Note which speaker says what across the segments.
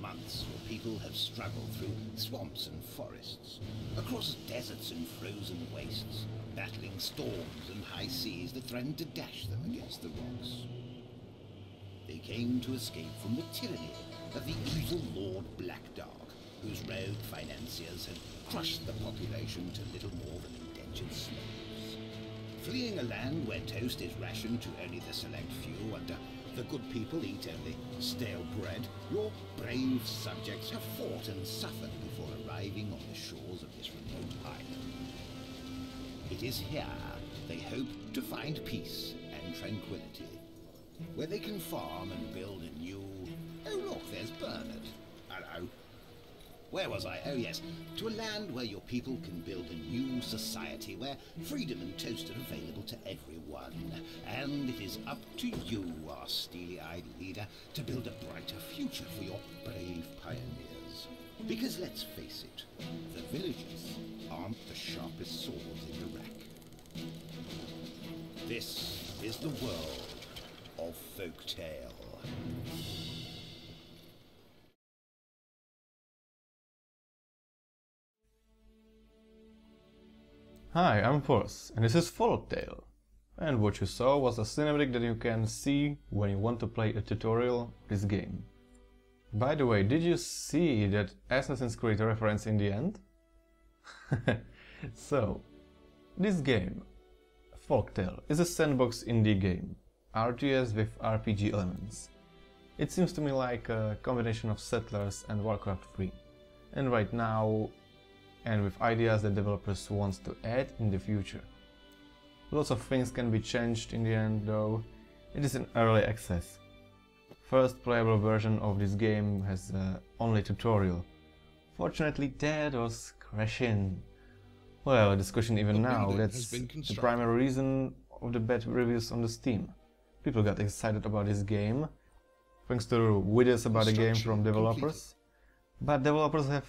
Speaker 1: months, your people have struggled through swamps and forests, across deserts and frozen wastes, battling storms and high seas that threatened to dash them against the rocks. They came to escape from the tyranny of the evil Lord Blackdark, whose rogue financiers had crushed the population to little more than indentured slaves. Fleeing a land where toast is rationed to only the select few and the good people eat only stale bread, your brave subjects have fought and suffered before arriving on the shores of this remote island. It is here they hope to find peace and tranquility, where they can farm and build a new... Oh look, there's Bernard. Hello. Where was I? Oh yes, to a land where your people can build a new society, where freedom and toast are available to everyone. And it is up to you, our steely-eyed leader, to build a brighter future for your brave pioneers. Because let's face it, the villagers aren't the sharpest swords in the rack. This is the world of folktale.
Speaker 2: Hi, I'm Force, and this is Folktale. And what you saw was a cinematic that you can see when you want to play a tutorial of this game. By the way, did you see that Assassin's Creed reference in the end? So, this game, Folktale, is a sandbox indie game, RTS with RPG elements. It seems to me like a combination of Settlers and Warcraft 3. And right now, and with ideas that developers want to add in the future. Lots of things can be changed in the end though. It is in early access. First playable version of this game has only tutorial. Fortunately that was crashing. Well, a discussion even now, that's the primary reason of the bad reviews on the Steam. People got excited about this game, thanks to videos about the game from developers. But developers have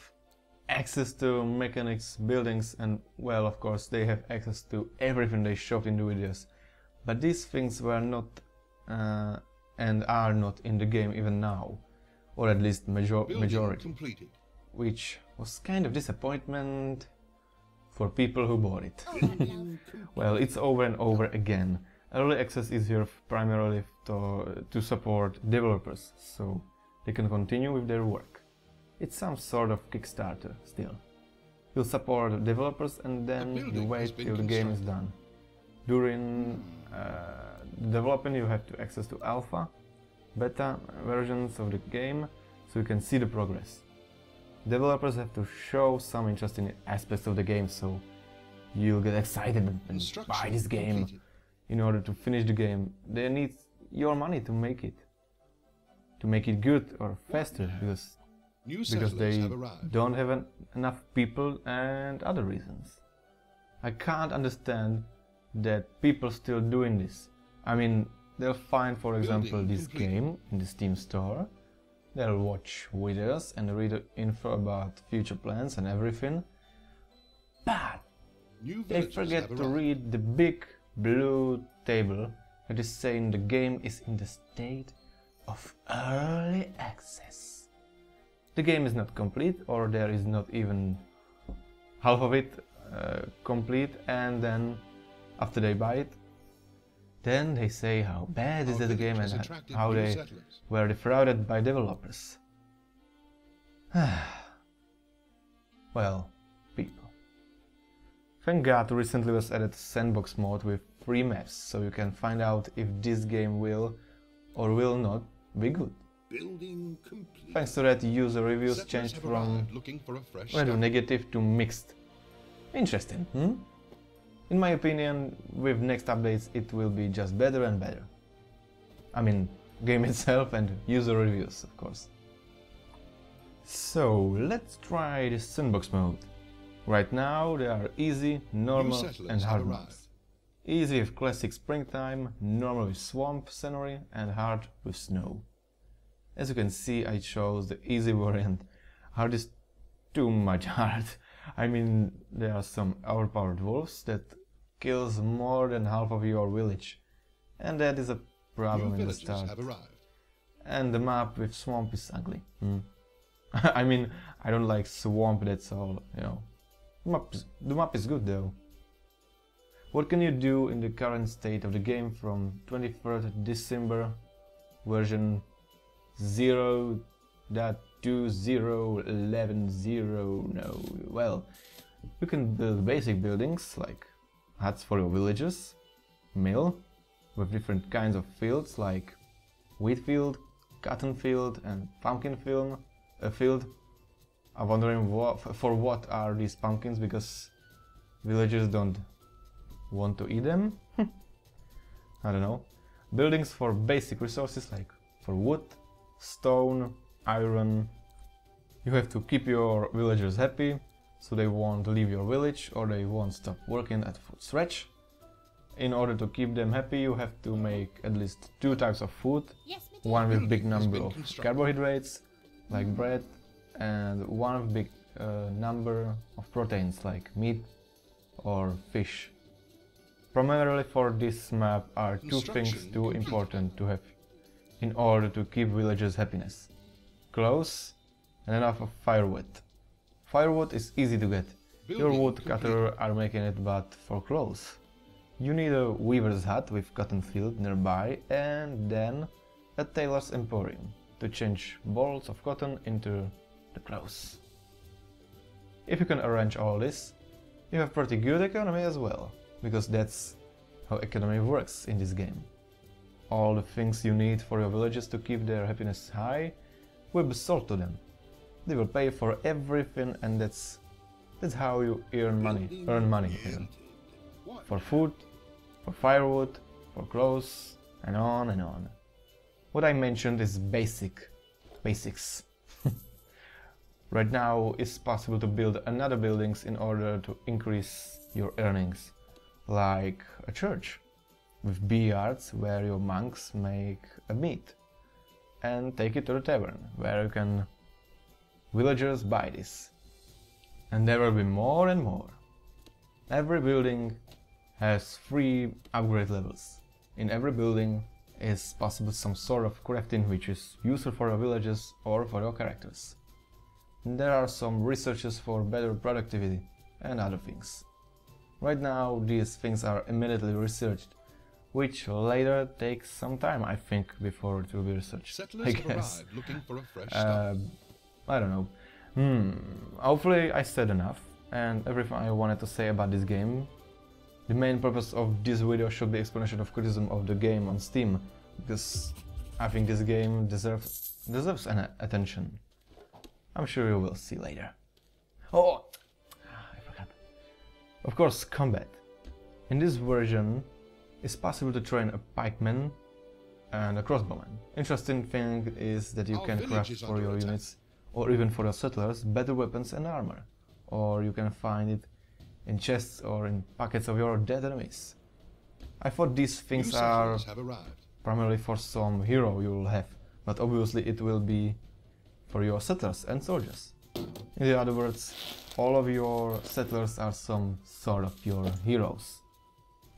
Speaker 2: access to mechanics, buildings, and, well, of course, they have access to everything they showed in the videos. But these things were not and are not in the game even now, or at least majority, which was kind of disappointment for people who bought it. Well, it's over and over again. Early access is here primarily to support developers, so they can continue with their work. It's some sort of Kickstarter still. You'll support developers and then you wait till the game is done. During development you have to access to alpha, beta versions of the game so you can see the progress. Developers have to show some interesting aspects of the game so you'll get excited and buy this game. In order to finish the game, they need your money to make it. To make it good or faster, because they don't have enough people and other reasons. I can't understand that people still doing this. I mean, they'll find, for example, this game in the Steam store, they'll watch videos and read info about future plans and everything, but they forget to read the big blue table that is saying the game is in the state of early access. The game is not complete, or there is not even half of it complete, and then after they buy it, then they say how bad is the game and how they were defrauded by developers. Well, people. Thank God recently was added sandbox mode with 3 maps, so you can find out if this game will or will not be good. Thanks to that, user reviews changed from negative to mixed. Interesting, hmm? In my opinion, with next updates it will be just better and better. I mean, game itself and user reviews, of course. So, let's try the sandbox mode. Right now there are easy, normal and hard modes. Easy with classic springtime, normal with swamp scenery and hard with snow. As you can see, I chose the easy variant. Hard is too much hard. I mean, there are some overpowered wolves that kills more than half of your village. And that is a problem in the start. And the map with swamp is ugly. I mean, I don't like swamp, that's all, you know. The map is good though. What can you do in the current state of the game from 23rd December version 0.2011.0? No, well, you can build basic buildings like huts for your villagers, mill with different kinds of fields like wheat field, cotton field and pumpkin field. I'm wondering for what are these pumpkins, because villagers don't want to eat them. I don't know. Buildings for basic resources like for wood, stone, iron. You have to keep your villagers happy, so they won't leave your village or they won't stop working at full stretch. In order to keep them happy, you have to make at least 2 types of food. One with big number of carbohydrates, like bread, and one with big number of proteins, like meat or fish. Primarily for this map are 2 things too important to have in order to keep villagers' happiness: clothes and enough of firewood. Firewood is easy to get. Your woodcutter are making it, but for clothes you need a weaver's hut with cotton field nearby, and then a tailor's emporium to change balls of cotton into the clothes. If you can arrange all this, you have pretty good economy as well, because that's how economy works in this game. All the things you need for your villagers to keep their happiness high will be sold to them. They will pay for everything, and that's how you earn money here. For food, for firewood, for clothes, and on and on. What I mentioned is basics. Right now it's possible to build another buildings in order to increase your earnings, like a church with billiards where your monks make a meat and take it to the tavern where you can villagers buy this. And there will be more and more. Every building has 3 upgrade levels. In every building is possible some sort of crafting which is useful for your villages or for your characters. And there are some researches for better productivity and other things. Right now these things are immediately researched, which later takes some time, I think, before it will be researched.
Speaker 3: Settlers
Speaker 2: I
Speaker 3: have
Speaker 2: guess.
Speaker 3: arrived looking for a fresh start.
Speaker 2: I don't know. Hopefully I said enough and everything I wanted to say about this game. The main purpose of this video should be explanation of criticism of the game on Steam, because I think this game deserves an attention. I'm sure you will see later. Oh, I forgot. Of course, combat. In this version, it's possible to train a pikeman and a crossbowman. Interesting thing is that you
Speaker 3: Our
Speaker 2: can
Speaker 3: village
Speaker 2: craft
Speaker 3: is
Speaker 2: for
Speaker 3: under
Speaker 2: your
Speaker 3: attack.
Speaker 2: units, or even for your settlers, better weapons and armor. Or you can find it in chests or in pockets of your dead enemies. I thought these things
Speaker 3: New
Speaker 2: are
Speaker 3: settlers have arrived.
Speaker 2: primarily for some hero you will have, but obviously it will be for your settlers and soldiers. In other words, all of your settlers are some sort of your heroes.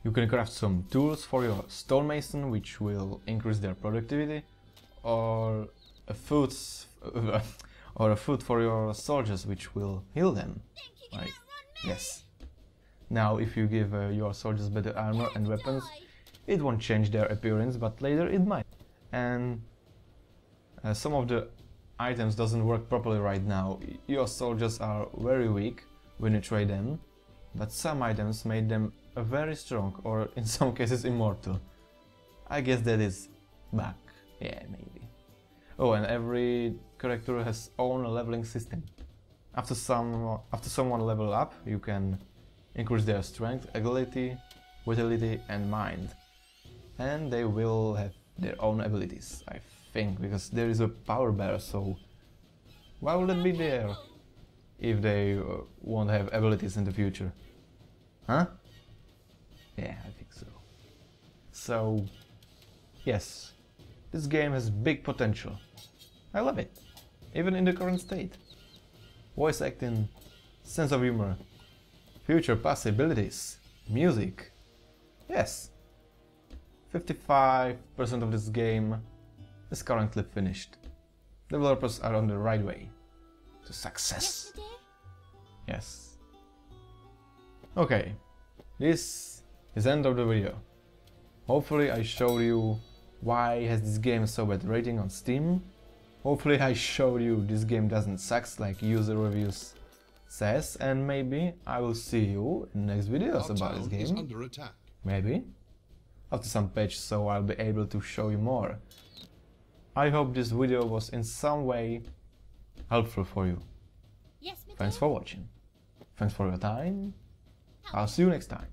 Speaker 2: You can craft some tools for your stonemason, which will increase their productivity, or a food for your soldiers, which will heal them. Right? Yes. Now, if you give your soldiers better armor and weapons, it won't change their appearance, but later it might. And some of the items doesn't work properly right now. Your soldiers are very weak when you trade them, but some items made them very strong, or in some cases immortal. I guess that is bug. Yeah, maybe. Oh, and every character has own leveling system. After someone level up, you can increase their strength, agility, vitality and mind. And they will have their own abilities, I think, because there is a power bar, so why would it be there if they won't have abilities in the future? Huh? Yeah, I think so. So, yes, this game has big potential. I love it, even in the current state. Voice acting, sense of humor, future possibilities, music. Yes, 55% of this game is currently finished. Developers are on the right way. to success.
Speaker 3: Yes, my dear.
Speaker 2: Yes. Okay, this is the end of the video. Hopefully I showed you why has this game so bad rating on Steam. Hopefully I showed you this game doesn't suck like user reviews says, and maybe I will see you in next videos
Speaker 4: Our
Speaker 2: about this
Speaker 4: town is
Speaker 2: game.
Speaker 4: under attack.
Speaker 2: Maybe after some patch, so I'll be able to show you more. I hope this video was in some way helpful for you.
Speaker 3: Yes, my
Speaker 2: Thanks
Speaker 3: dear.
Speaker 2: for watching. Thanks for your time. I'll see you next time.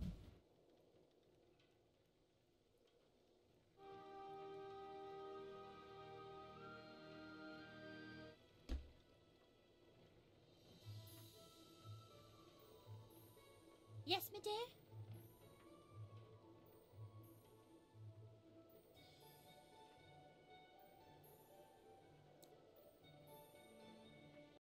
Speaker 3: Yes, my dear.